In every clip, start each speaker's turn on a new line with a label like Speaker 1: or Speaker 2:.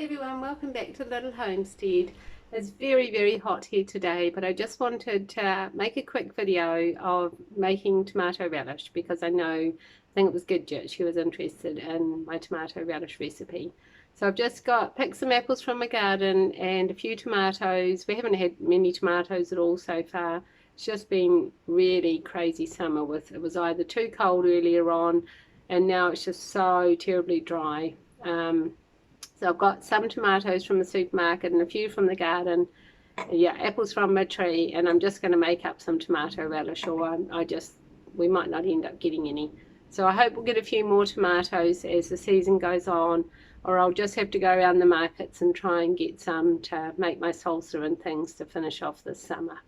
Speaker 1: everyone, welcome back to Little Homestead. It's very hot here today, but I just wanted to make a quick video of making tomato relish because I think it was Gidget, she was interested in my tomato relish recipe. So I've just picked some apples from my garden and a few tomatoes. We haven't had many tomatoes at all so far. It's just been really crazy summer it was either too cold earlier on and now it's just so terribly dry. So I've got some tomatoes from the supermarket and a few from the garden. Yeah, apples from my tree, and I'm just going to make up some tomato relish, or we might not end up getting any. So I hope we'll get a few more tomatoes as the season goes on, or I'll just have to go around the markets and try and get some to make my salsa and things to finish off this summer.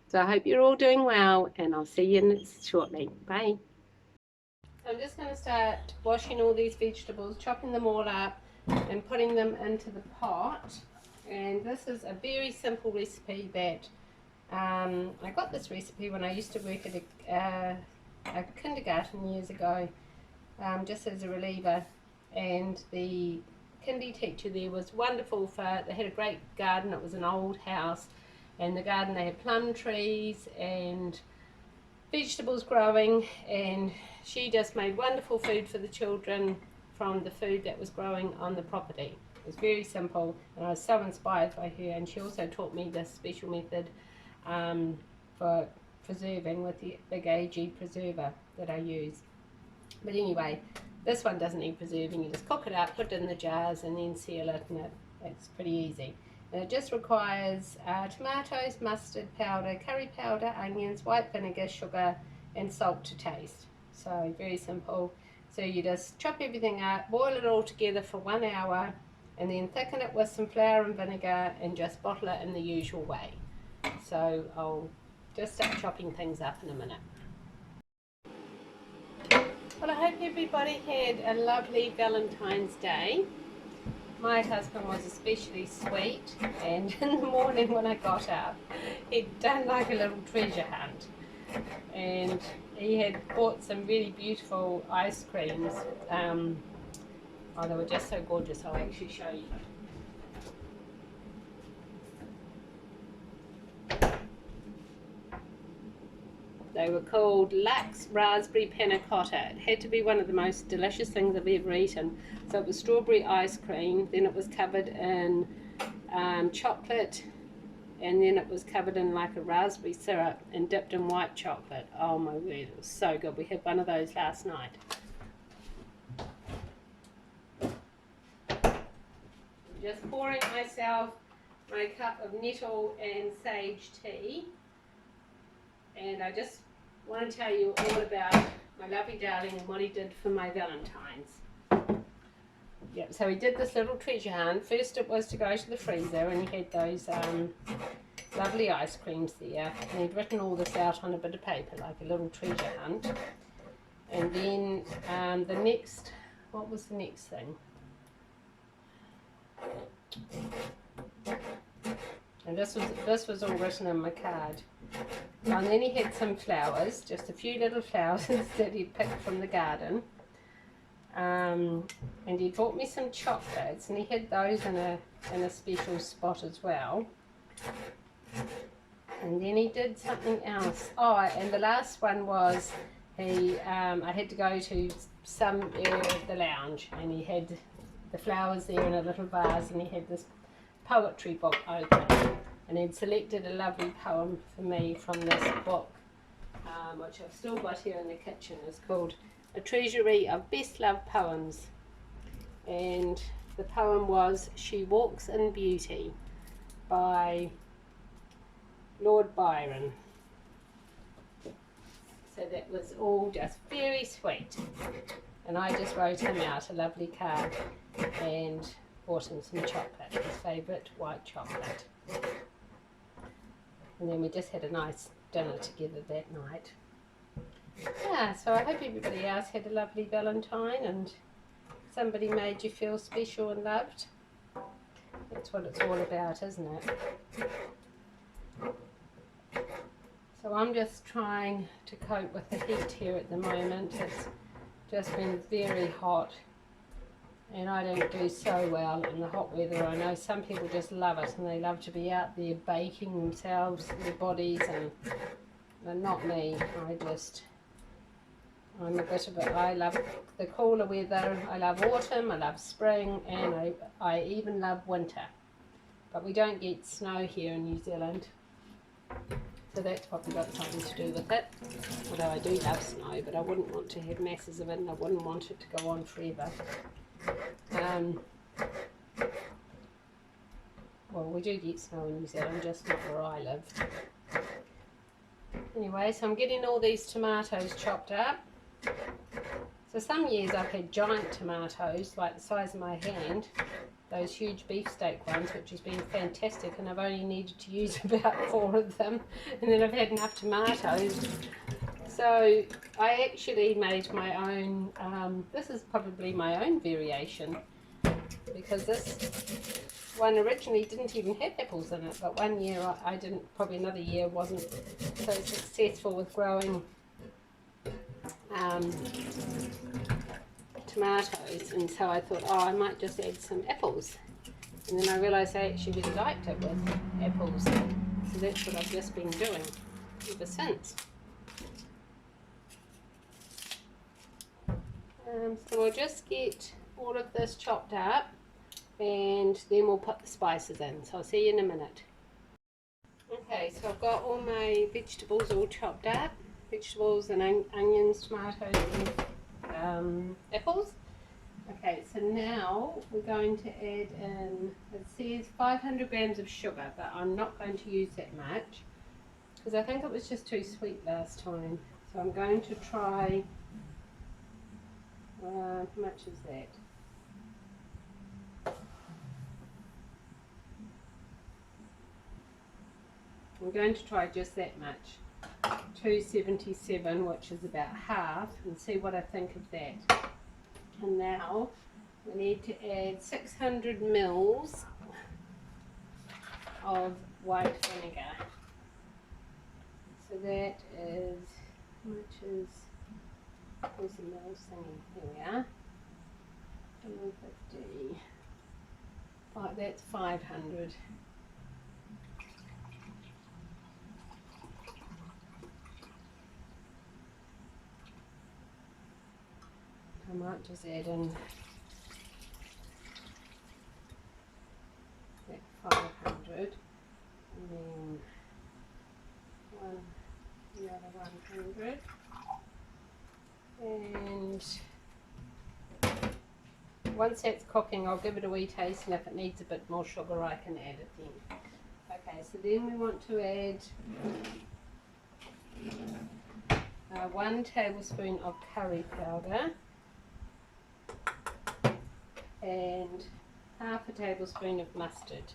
Speaker 1: So I hope you're all doing well, and I'll see you shortly. Bye. I'm just going to start washing all these vegetables, chopping them all up and putting them into the pot. And this is a very simple recipe that I got this recipe when I used to work at a kindergarten years ago, just as a reliever, and the kindy teacher there was wonderful. They had a great garden. It was an old house, and the garden, they had plum trees and vegetables growing, and she just made wonderful food for the children from the food that was growing on the property. It was very simple, and I was so inspired by her. And she also taught me this special method for preserving with the big AG preserver that I use. But anyway, this one doesn't need preserving. You just cook it up, put it in the jars, and then seal it, and it's pretty easy. And it just requires tomatoes, mustard powder, curry powder, onions, white vinegar, sugar, and salt to taste. So very simple. So you just chop everything up, boil it all together for 1 hour, and then thicken it with some flour and vinegar and just bottle it in the usual way. So I'll just start chopping things up in a minute. Well, I hope everybody had a lovely Valentine's Day. My husband was especially sweet, and in the morning when I got up, he'd done like a little treasure hunt. And he had bought some really beautiful ice creams. Oh, they were just so gorgeous. I'll actually show you. They were called Lux Raspberry Panna Cotta. It had to be one of the most delicious things I've ever eaten. So it was strawberry ice cream, then it was covered in chocolate, and then it was covered in like a raspberry syrup and dipped in white chocolate. Oh my word, it was so good. We had one of those last night. Just pouring myself my cup of nettle and sage tea. And I just want to tell you all about my lovely darling and what he did for my Valentine's. Yep, so he did this little treasure hunt. First it was to go to the freezer, and he had those lovely ice creams there. And he'd written all this out on a bit of paper, like a little treasure hunt. And then what was the next thing? And this was all written in my card. And then he had some flowers, just a few little flowers that he'd picked from the garden. And he bought me some chocolates, and he had those in a special spot as well. And then he did something else. Oh, and the last one was I had to go to some area of the lounge, and he had the flowers there in a little vase, and he had this poetry book open, and he'd selected a lovely poem for me from this book, which I've still got here in the kitchen. It's called A Treasury of Best Loved Poems, and the poem was She Walks in Beauty by Lord Byron. So that was all just very sweet, and I just wrote him out a lovely card and bought him some chocolate, his favourite white chocolate. And then we just had a nice dinner together that night. Yeah, so I hope everybody else had a lovely Valentine and somebody made you feel special and loved. That's what it's all about, isn't it? So I'm just trying to cope with the heat here at the moment. It's just been very hot and I don't do so well in the hot weather. I know some people just love it and they love to be out there baking themselves, their bodies, and not me. I'm a bit of it. I love the cooler weather. I love autumn, I love spring, and I even love winter. But we don't get snow here in New Zealand, so that's probably got something to do with it. Although I do love snow, but I wouldn't want to have masses of it, and I wouldn't want it to go on forever. Well, we do get snow in New Zealand, just not where I live. Anyway, so I'm getting all these tomatoes chopped up. So some years I've had giant tomatoes, like the size of my hand, those huge beefsteak ones, which has been fantastic, and I've only needed to use about 4 of them, and then I've had enough tomatoes. So I actually made my own, this is probably my own variation, because this one originally didn't even have apples in it, but one year I didn't, probably another year wasn't so successful with growing tomatoes, and so I thought, oh, I might just add some apples, and then I realised I actually really liked it with apples, so that's what I've just been doing ever since. So we'll just get all of this chopped up, and then we'll put the spices in, so I'll see you in a minute. Okay, so I've got all my vegetables all chopped up, vegetables and onions, tomatoes and apples. Okay, so now we're going to add in, it says 500 grams of sugar, but I'm not going to use that much because I think it was just too sweet last time. So I'm going to try, how much is that? I'm going to try just that much, 277, which is about half, and see what I think of that. And now we need to add 600 mils of white vinegar. So that is, how much is, where's the mils thingy? Here we are. 150. That's 500. I might just add in that 500 and then the other 100, and once that's cooking I'll give it a wee taste, and if it needs a bit more sugar I can add it then. Okay, so then we want to add 1 tablespoon of curry powder and half a tablespoon of mustard.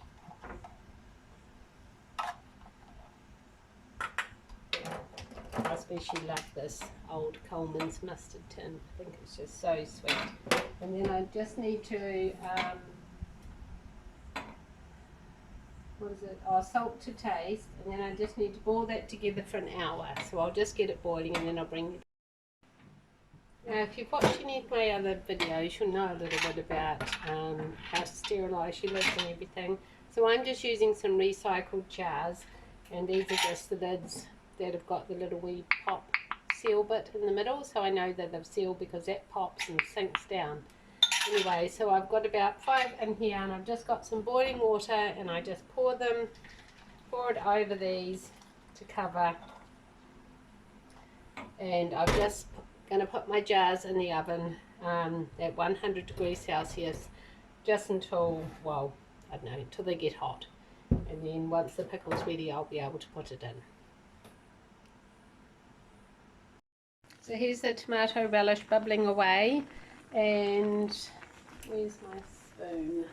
Speaker 1: I especially love this old Coleman's mustard tin. I think it's just so sweet. And then I just need to, what is it? Oh, salt to taste. And then I just need to boil that together for an hour. So I'll just get it boiling and then I'll bring you. Now, if you've watched any of my other videos, you'll know a little bit about how to sterilise your lids and everything. So I'm just using some recycled jars, and these are just the lids that have got the little wee pop seal bit in the middle, so I know that they've sealed because that pops and sinks down. Anyway, so I've got about 5 in here, and I've just got some boiling water, and I just pour it over these to cover, and I've just going to put my jars in the oven at 100 degrees Celsius just until, well, I don't know, until they get hot, and then once the pickle's ready I'll be able to put it in. So here's the tomato relish bubbling away, and where's my spoon?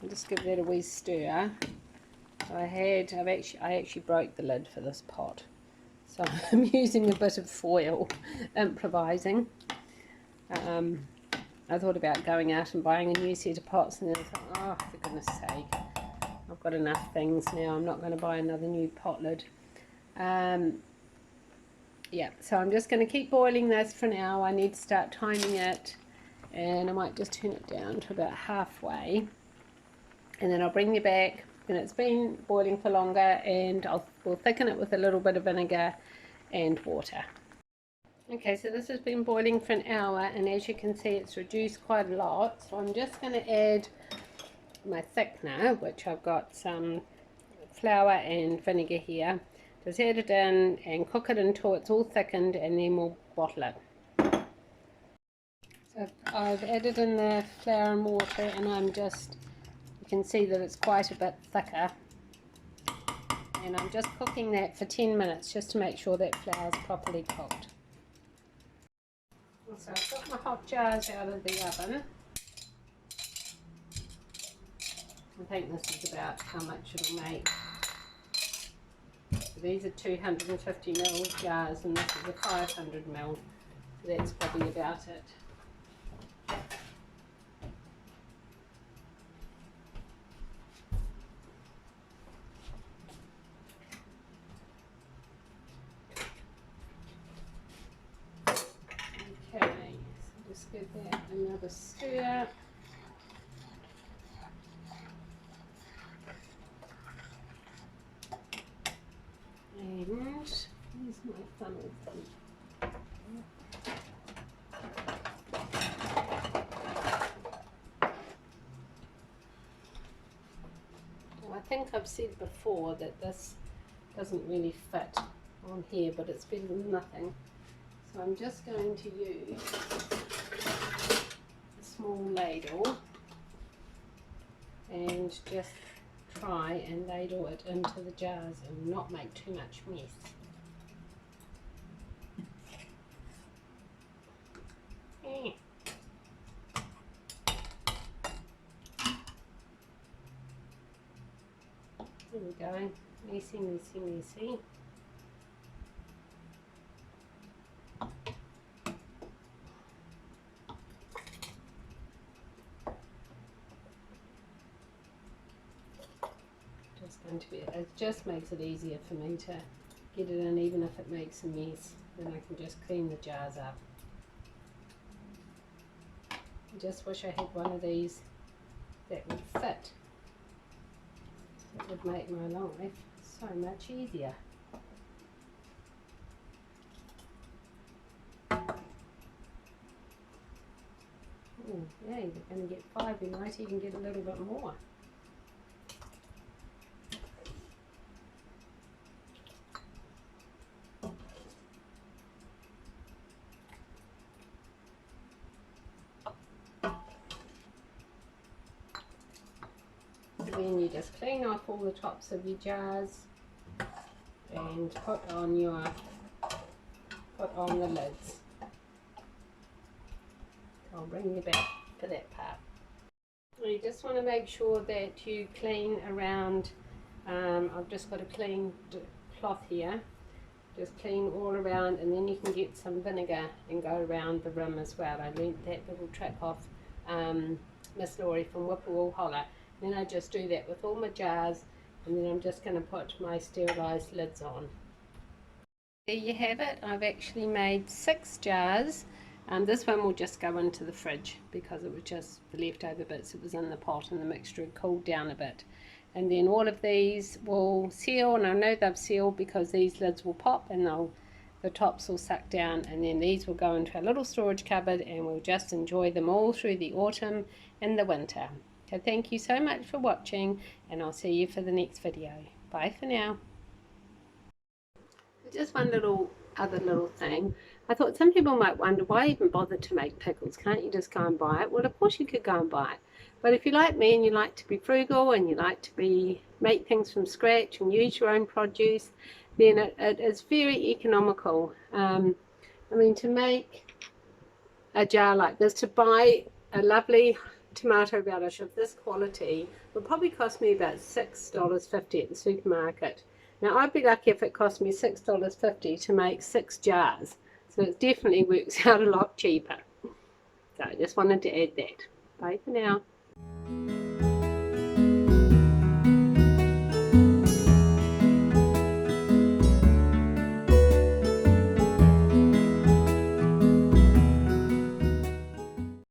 Speaker 1: I'll just give that a wee stir. So I actually broke the lid for this pot, so I'm using a bit of foil, improvising. I thought about going out and buying a new set of pots, and then I thought, oh, for goodness sake, I've got enough things now, I'm not going to buy another new pot lid. Yeah, so I'm just going to keep boiling this for now. I need to start timing it, and I might just turn it down to about halfway, and then I'll bring you back when it's been boiling for longer, and we'll thicken it with a little bit of vinegar and water. Okay, so this has been boiling for an hour, and as you can see it's reduced quite a lot, so I'm just going to add my thickener, which I've got some flour and vinegar here. Just add it in and cook it until it's all thickened, and then we'll bottle it. So I've added in the flour and water, and you can see that it's quite a bit thicker, and I'm just cooking that for 10 minutes just to make sure that flour is properly cooked. So I've got my hot jars out of the oven. I think this is about how much it'll make. So these are 250ml jars, and this is a 500ml. So that's probably about it. Okay, so just give that another stir. And where's my funnel thing? Well, I think I've said before that this doesn't really fit on here, but it's better than nothing. So I'm just going to use a small ladle and just try and ladle it into the jars and not make too much mess. There we go, messy, messy, messy. It just makes it easier for me to get it in, even if it makes a mess. Then I can just clean the jars up. I just wish I had one of these that would fit. It would make my life so much easier. Oh, yeah, you're going to get 5, you might even get a little bit more. Then you just clean off all the tops of your jars and put on the lids. I'll bring you back for that part. You just want to make sure that you clean around. I've just got a clean cloth here. Just clean all around, and then you can get some vinegar and go around the rim as well. I learnt that little trick off Miss Laurie from Whippoorwill Holler. Then I just do that with all my jars, and then I'm just going to put my sterilised lids on. There you have it. I've actually made 6 jars. This one will just go into the fridge because it was just the leftover bits. It was in the pot and the mixture had cooled down a bit. And then all of these will seal, and I know they've sealed because these lids will pop and the tops will suck down, and then these will go into a little storage cupboard, and we'll just enjoy them all through the autumn and the winter. So thank you so much for watching, and I'll see you for the next video. Bye for now. Just one other little thing. I thought some people might wonder, why even bother to make pickles? Can't you just go and buy it? Well, of course you could go and buy it. But if you're like me and you like to be frugal and you like to make things from scratch and use your own produce, then it is very economical. I mean, to make a jar like this, to buy a lovely tomato relish of this quality would probably cost me about $6.50 at the supermarket. Now I'd be lucky if it cost me $6.50 to make 6 jars, so it definitely works out a lot cheaper. So I just wanted to add that. Bye for now.